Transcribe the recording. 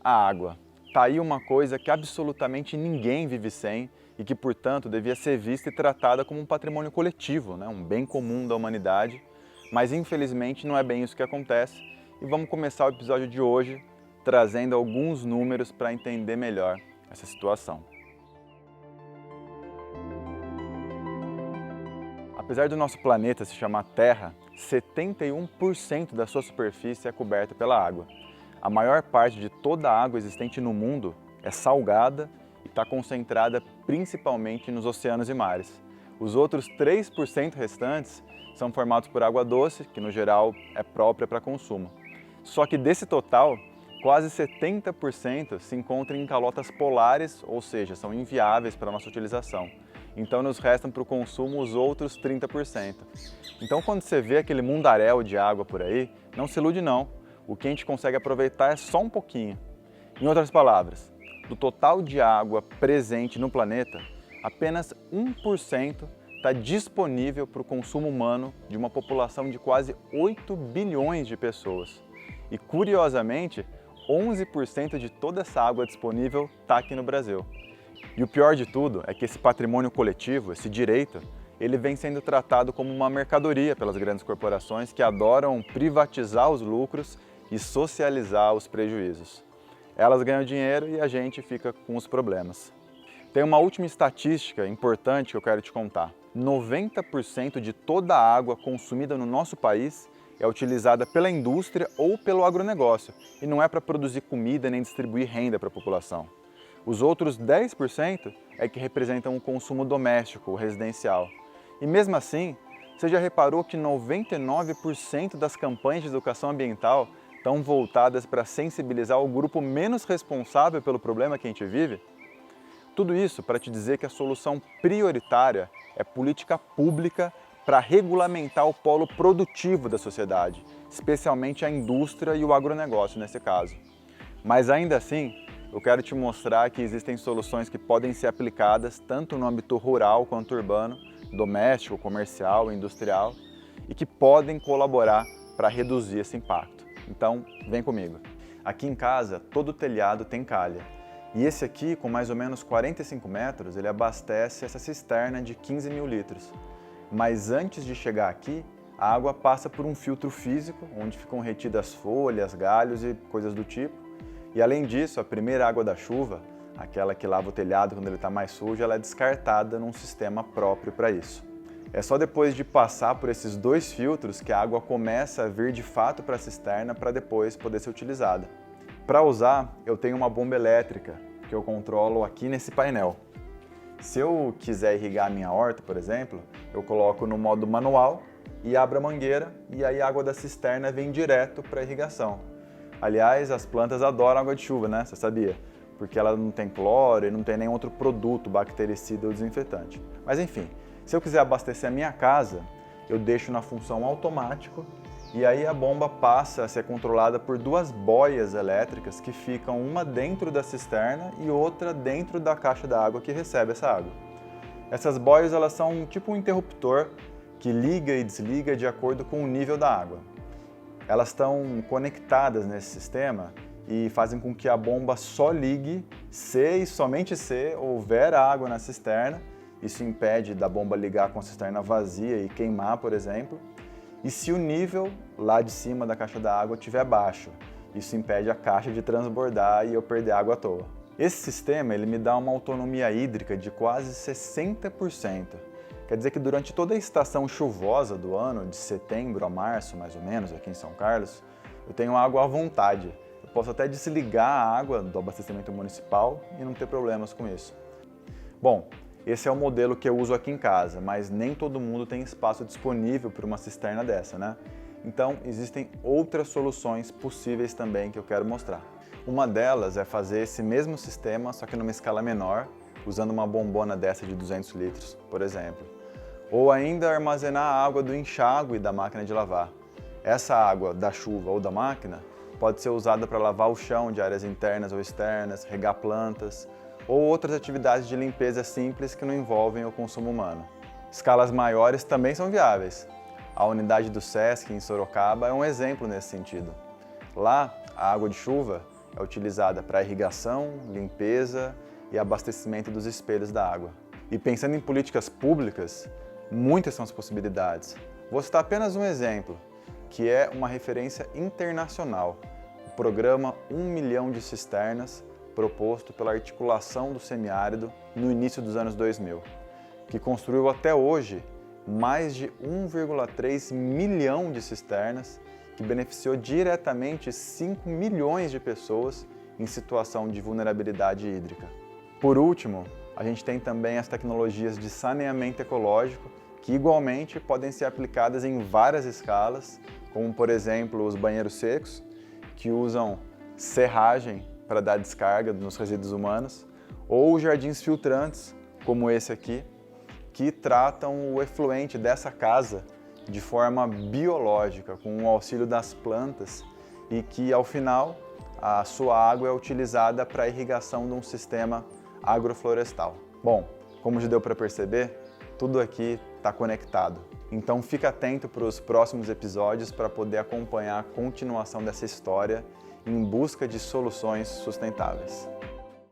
A água. Tá aí uma coisa que absolutamente ninguém vive sem e que, portanto, devia ser vista e tratada como um patrimônio coletivo, né? Um bem comum da humanidade. Mas, infelizmente, não é bem isso que acontece. E vamos começar o episódio de hoje trazendo alguns números para entender melhor essa situação. Apesar do nosso planeta se chamar Terra, 71% da sua superfície é coberta pela água. A maior parte de toda a água existente no mundo é salgada e está concentrada principalmente nos oceanos e mares. Os outros 3% restantes são formados por água doce, que no geral é própria para consumo. Só que desse total, quase 70% se encontra em calotas polares, ou seja, são inviáveis para a nossa utilização. Então nos restam para o consumo os outros 30%. Então quando você vê aquele mundaréu de água por aí, não se ilude não. O que a gente consegue aproveitar é só um pouquinho. Em outras palavras, do total de água presente no planeta, apenas 1% está disponível para o consumo humano de uma população de quase 8 bilhões de pessoas. E curiosamente, 11% de toda essa água disponível está aqui no Brasil. E o pior de tudo é que esse patrimônio coletivo, esse direito, ele vem sendo tratado como uma mercadoria pelas grandes corporações que adoram privatizar os lucros e socializar os prejuízos. Elas ganham dinheiro e a gente fica com os problemas. Tem uma última estatística importante que eu quero te contar. 90% de toda a água consumida no nosso país é utilizada pela indústria ou pelo agronegócio e não é para produzir comida nem distribuir renda para a população. Os outros 10% é que representam o consumo doméstico, o residencial. E mesmo assim, você já reparou que 99% das campanhas de educação ambiental estão voltadas para sensibilizar o grupo menos responsável pelo problema que a gente vive? Tudo isso para te dizer que a solução prioritária é política pública para regulamentar o polo produtivo da sociedade, especialmente a indústria e o agronegócio nesse caso. Mas ainda assim, eu quero te mostrar que existem soluções que podem ser aplicadas tanto no âmbito rural quanto urbano, doméstico, comercial, industrial, e que podem colaborar para reduzir esse impacto. Então, vem comigo. Aqui em casa, todo telhado tem calha. E esse aqui, com mais ou menos 45 metros, ele abastece essa cisterna de 15 mil litros. Mas antes de chegar aqui, a água passa por um filtro físico, onde ficam retidas folhas, galhos e coisas do tipo. E além disso, a primeira água da chuva, aquela que lava o telhado quando ele está mais sujo, ela é descartada num sistema próprio para isso. É só depois de passar por esses dois filtros que a água começa a vir de fato para a cisterna para depois poder ser utilizada. Para usar, eu tenho uma bomba elétrica que eu controlo aqui nesse painel. Se eu quiser irrigar a minha horta, por exemplo, eu coloco no modo manual e abro a mangueira e aí a água da cisterna vem direto para a irrigação. Aliás, as plantas adoram água de chuva, né? Você sabia? Porque ela não tem cloro e não tem nenhum outro produto bactericida ou desinfetante. Mas enfim, se eu quiser abastecer a minha casa, eu deixo na função automático e aí a bomba passa a ser controlada por duas boias elétricas que ficam uma dentro da cisterna e outra dentro da caixa d'água que recebe essa água. Essas boias elas são tipo um interruptor que liga e desliga de acordo com o nível da água. Elas estão conectadas nesse sistema e fazem com que a bomba só ligue se e somente se houver água na cisterna. Isso impede da bomba ligar com a cisterna vazia e queimar, por exemplo. E se o nível lá de cima da caixa d'água estiver baixo, isso impede a caixa de transbordar e eu perder água à toa. Esse sistema ele me dá uma autonomia hídrica de quase 60%. Quer dizer que durante toda a estação chuvosa do ano, de setembro a março mais ou menos, aqui em São Carlos, eu tenho água à vontade. Eu posso até desligar a água do abastecimento municipal e não ter problemas com isso. Bom, esse é o modelo que eu uso aqui em casa, mas nem todo mundo tem espaço disponível para uma cisterna dessa, né? Então, existem outras soluções possíveis também que eu quero mostrar. Uma delas é fazer esse mesmo sistema, só que numa escala menor, usando uma bombona dessa de 200 litros, por exemplo. Ou ainda armazenar a água do enxágue da máquina de lavar. Essa água da chuva ou da máquina pode ser usada para lavar o chão de áreas internas ou externas, regar plantas, ou outras atividades de limpeza simples que não envolvem o consumo humano. Escalas maiores também são viáveis. A unidade do SESC em Sorocaba é um exemplo nesse sentido. Lá, a água de chuva é utilizada para irrigação, limpeza e abastecimento dos espelhos da água. E pensando em políticas públicas, muitas são as possibilidades. Vou citar apenas um exemplo, que é uma referência internacional, o programa 1 milhão de cisternas, proposto pela articulação do semiárido no início dos anos 2000, que construiu até hoje mais de 1,3 milhão de cisternas, que beneficiou diretamente 5 milhões de pessoas em situação de vulnerabilidade hídrica. Por último, a gente tem também as tecnologias de saneamento ecológico, que igualmente podem ser aplicadas em várias escalas, como por exemplo os banheiros secos, que usam serragem para dar descarga nos resíduos humanos, ou jardins filtrantes, como esse aqui, que tratam o efluente dessa casa de forma biológica, com o auxílio das plantas, e que ao final a sua água é utilizada para a irrigação de um sistema agroflorestal. Bom, como já deu para perceber, tudo aqui está conectado. Então fica atento para os próximos episódios para poder acompanhar a continuação dessa história em busca de soluções sustentáveis.